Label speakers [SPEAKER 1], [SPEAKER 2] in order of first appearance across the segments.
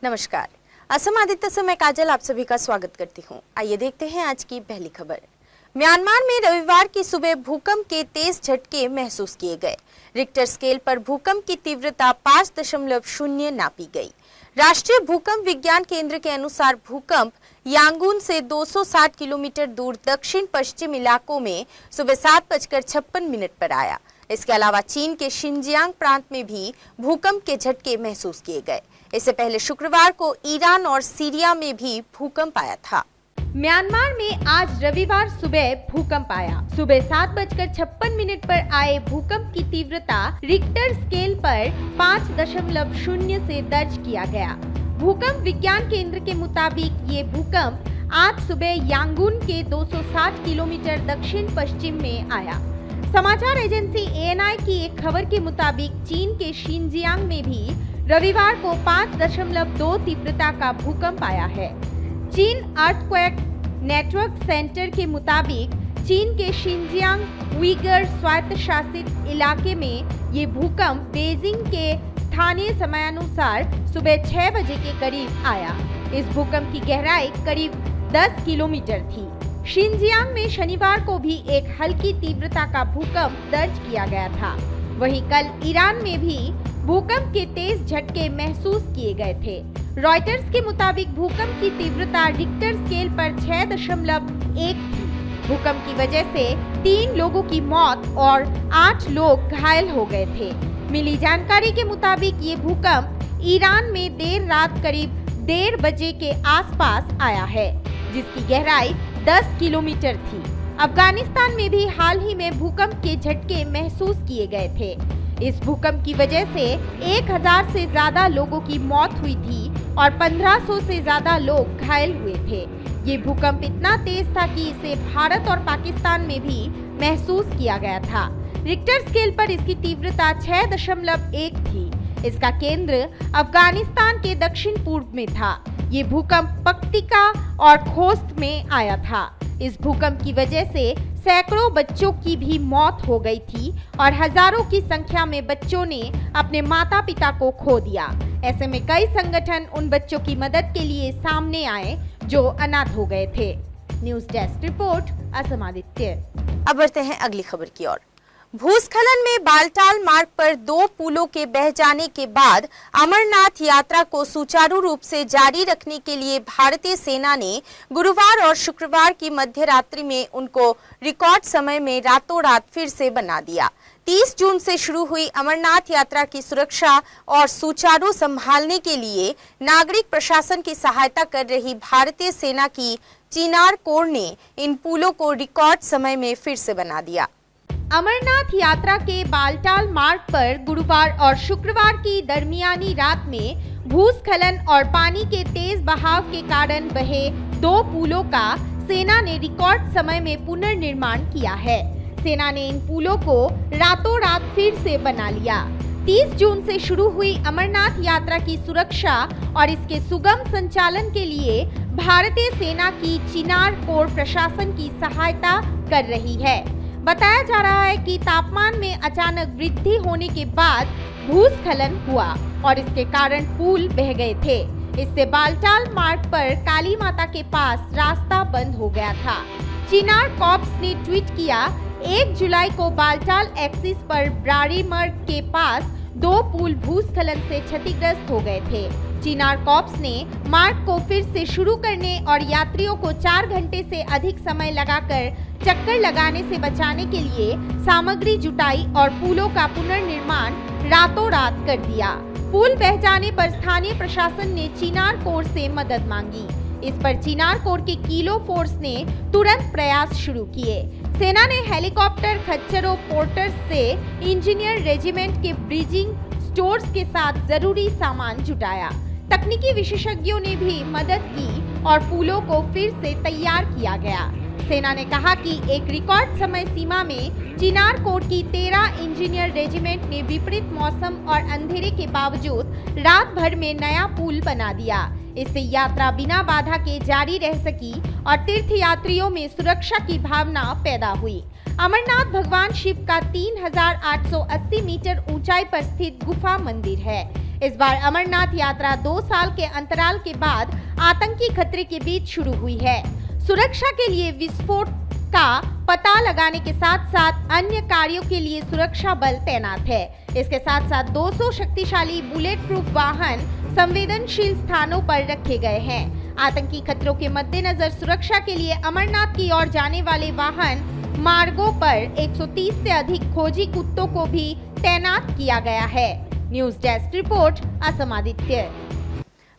[SPEAKER 1] नमस्कार, असम आदित्य से मैं काजल आप सभी का स्वागत करती हूँ। आइए देखते हैं आज की पहली खबर। म्यांमार में रविवार की सुबह भूकंप के तेज झटके महसूस किए गए। रिक्टर स्केल पर भूकंप की तीव्रता 5.0 नापी गई। राष्ट्रीय भूकंप विज्ञान केंद्र के अनुसार भूकंप यांगून से 260 किलोमीटर दूर दक्षिण पश्चिम इलाकों में सुबह 7:56 पर आया। इसके अलावा चीन के शिनजियांग प्रांत में भी भूकंप के झटके महसूस किए गए। इससे पहले शुक्रवार को ईरान और सीरिया में भी भूकंप आया था।
[SPEAKER 2] म्यांमार में आज रविवार सुबह भूकंप आया। सुबह 7:56 पर आए भूकंप की तीव्रता रिक्टर स्केल पर 5.0 से दर्ज किया गया। भूकंप विज्ञान केंद्र के मुताबिक ये भूकंप आज सुबह यांगून के 260 किलोमीटर दक्षिण पश्चिम में आया। समाचार एजेंसी ANI की एक खबर के मुताबिक चीन के शिनजियांग में भी रविवार को 5.2 तीव्रता का भूकंप आया है। चीन अर्थक्वेक नेटवर्क सेंटर के मुताबिक चीन के शिनजियांग उइगर स्वायत्तशासित इलाके में ये भूकंप बीजिंग के स्थानीय समयानुसार सुबह 6 बजे के करीब आया। इस भूकंप की गहराई करीब 10 किलोमीटर थी। शिनजियांग में शनिवार को भी एक हल्की तीव्रता का भूकंप दर्ज किया गया था। वहीं कल ईरान में भी भूकंप के तेज झटके महसूस किए गए थे। रॉयटर्स के मुताबिक भूकंप की तीव्रता रिक्टर स्केल पर 6.1 थी। भूकंप की वजह से 3 लोगों की मौत और 8 लोग घायल हो गए थे। मिली जानकारी के मुताबिक ये भूकंप ईरान में देर रात करीब 1:30 बजे के आसपास आया है, जिसकी गहराई 10 किलोमीटर थी। अफगानिस्तान में भी हाल ही में भूकंप के झटके महसूस किए गए थे। इस भूकंप की वजह से 1000 से ज्यादा लोगों की मौत हुई थी और 1500 से ज्यादा लोग घायल हुए थे। ये भूकंप इतना तेज था कि इसे भारत और पाकिस्तान में भी महसूस किया गया था। रिक्टर स्केल पर इसकी तीव्रता 6.1 थी। इसका केंद्र अफगानिस्तान के दक्षिण पूर्व में था। ये भूकंप पक्तिका और खोस्त में आया था। इस भूकंप की वजह से सैकड़ों बच्चों की भी मौत हो गई थी और हजारों की संख्या में बच्चों ने अपने माता पिता को खो दिया। ऐसे में कई संगठन उन बच्चों की मदद के लिए सामने आए जो अनाथ हो गए थे। News desk report, Assam Aditya.
[SPEAKER 1] अब बढ़ते हैं अगली खबर की ओर। भूस्खलन में बालटाल मार्ग पर 2 पुलों के बह जाने के बाद अमरनाथ यात्रा को सुचारू रूप से जारी रखने के लिए भारतीय सेना ने गुरुवार और शुक्रवार की मध्य रात्रि में उनको रिकॉर्ड समय में रातों रात फिर से बना दिया। 30 जून से शुरू हुई अमरनाथ यात्रा की सुरक्षा और सुचारू संभालने के लिए नागरिक प्रशासन की सहायता कर रही भारतीय सेना की चिनार कोर ने इन पुलों को रिकॉर्ड समय में फिर से बना दिया।
[SPEAKER 2] अमरनाथ यात्रा के बालटाल मार्ग पर गुरुवार और शुक्रवार की दरमियानी रात में भूस्खलन और पानी के तेज बहाव के कारण बहे 2 पुलों का सेना ने रिकॉर्ड समय में पुनर्निर्माण किया है। सेना ने इन पुलों को रातों रात फिर से बना लिया। 30 जून से शुरू हुई अमरनाथ यात्रा की सुरक्षा और इसके सुगम संचालन के लिए भारतीय सेना की चिनार कोर प्रशासन की सहायता कर रही है। बताया जा रहा है कि तापमान में अचानक वृद्धि होने के बाद भूस्खलन हुआ और इसके कारण पुल बह गए थे। इससे बालटाल मार्ग पर काली माता के पास रास्ता बंद हो गया था। चिनार कॉर्प्स ने ट्वीट किया, 1 जुलाई को बालटाल एक्सिस पर ब्रारीमर्ग के पास 2 पुल भूस्खलन से क्षतिग्रस्त हो गए थे। चिनार कॉर्प्स ने मार्ग को फिर से शुरू करने और यात्रियों को 4 घंटे से अधिक समय लगाकर चक्कर लगाने से बचाने के लिए सामग्री जुटाई और पुलों का पुनर्निर्माण रातों रात कर दिया। पुल बह जाने पर स्थानीय प्रशासन ने चिनार कोर से मदद मांगी। इस पर चिनार कोर के किलो फोर्स ने तुरंत प्रयास शुरू किए। सेना ने हेलीकॉप्टर, खच्चरों, पोर्टर्स से इंजीनियर रेजिमेंट के ब्रिजिंग स्टोर्स के साथ जरूरी सामान जुटाया। तकनीकी विशेषज्ञों ने भी मदद की और पुलों को फिर से तैयार किया गया। सेना ने कहा कि एक रिकॉर्ड समय सीमा में चिनार कोर की 13 इंजीनियर रेजिमेंट ने विपरीत मौसम और अंधेरे के बावजूद रात भर में नया पुल बना दिया। इससे यात्रा बिना बाधा के जारी रह सकी और तीर्थयात्रियों में सुरक्षा की भावना पैदा हुई। अमरनाथ भगवान शिव का 3880 मीटर ऊंचाई पर स्थित गुफा मंदिर है। इस बार अमरनाथ यात्रा 2 साल के अंतराल के बाद आतंकी खतरे के बीच शुरू हुई है। सुरक्षा के लिए विस्फोट का पता लगाने के साथ साथ अन्य कार्यों के लिए सुरक्षा बल तैनात है। इसके साथ साथ 200 शक्तिशाली बुलेट प्रूफ वाहन संवेदनशील स्थानों पर रखे गए हैं। आतंकी खतरों के मद्देनजर सुरक्षा के लिए अमरनाथ की ओर जाने वाले वाहन मार्गों पर 130 से अधिक खोजी कुत्तों को भी तैनात किया गया है। News desk report, Assam Aditya.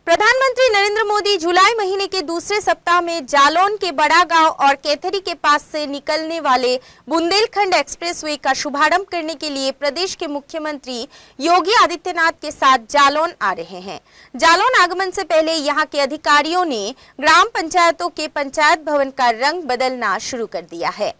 [SPEAKER 1] प्रधानमंत्री नरेंद्र मोदी जुलाई महीने के दूसरे सप्ताह में जालौन के बड़ा गांव और कैथरी के पास से निकलने वाले बुंदेलखंड एक्सप्रेसवे का शुभारंभ करने के लिए प्रदेश के मुख्यमंत्री योगी आदित्यनाथ के साथ जालौन आ रहे हैं। जालौन आगमन से पहले यहां के अधिकारियों ने ग्राम पंचायतों के पंचायत भवन का रंग बदलना शुरू कर दिया है।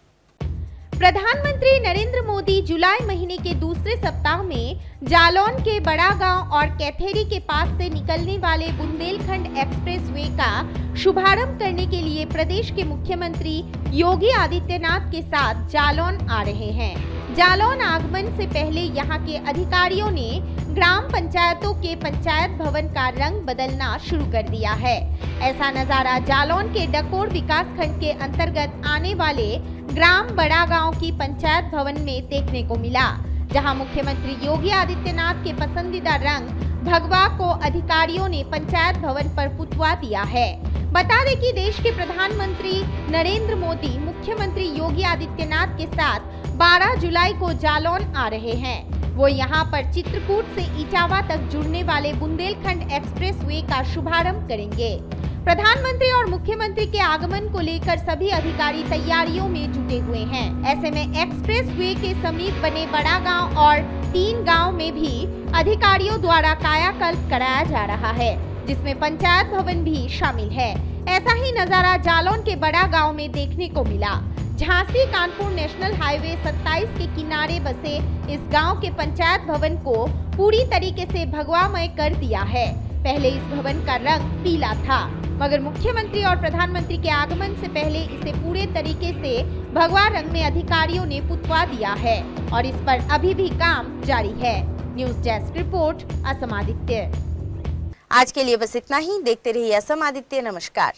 [SPEAKER 2] प्रधानमंत्री नरेंद्र मोदी जुलाई महीने के दूसरे सप्ताह में जालौन के बड़ा गांव और कैथेरी के पास से निकलने वाले बुंदेलखंड एक्सप्रेसवे का शुभारंभ करने के लिए प्रदेश के मुख्यमंत्री योगी आदित्यनाथ के साथ जालौन आ रहे हैं। जालौन आगमन से पहले यहां के अधिकारियों ने ग्राम पंचायतों के पंचायत भवन का रंग बदलना शुरू कर दिया है। ऐसा नजारा जालौन के डकोर विकास खंड के अंतर्गत आने वाले ग्राम बड़ा गांव की पंचायत भवन में देखने को मिला, जहां मुख्यमंत्री योगी आदित्यनाथ के पसंदीदा रंग भगवा को अधिकारियों ने पंचायत भवन पर पुतवा दिया है। बता दें कि देश के प्रधानमंत्री नरेंद्र मोदी मुख्यमंत्री योगी आदित्यनाथ के साथ 12 जुलाई को जालौन आ रहे हैं। वो यहां पर चित्रकूट से इटावा तक जुड़ने वाले बुंदेलखंड एक्सप्रेसवे का शुभारंभ करेंगे। प्रधानमंत्री और मुख्यमंत्री के आगमन को लेकर सभी अधिकारी तैयारियों में जुटे हुए हैं। ऐसे में एक्सप्रेसवे के समीप बने बड़ा गांव और 3 गांव में भी अधिकारियों द्वारा कायाकल्प कराया जा रहा है, जिसमें पंचायत भवन भी शामिल है। ऐसा ही नजारा जालौन के बड़ा गांव में देखने को मिला। झांसी कानपुर नेशनल हाईवे 27 के किनारे बसे इस गांव के पंचायत भवन को पूरी तरीके से भगवामय कर दिया है। पहले इस भवन का रंग पीला था, मगर मुख्यमंत्री और प्रधानमंत्री के आगमन से पहले इसे पूरे तरीके से भगवा रंग में अधिकारियों ने पुतवा दिया है और इस पर अभी भी काम जारी है। News desk report, Assam Aditya.
[SPEAKER 1] आज के लिए बस इतना ही। देखते रहिए असम आदित्य। नमस्कार।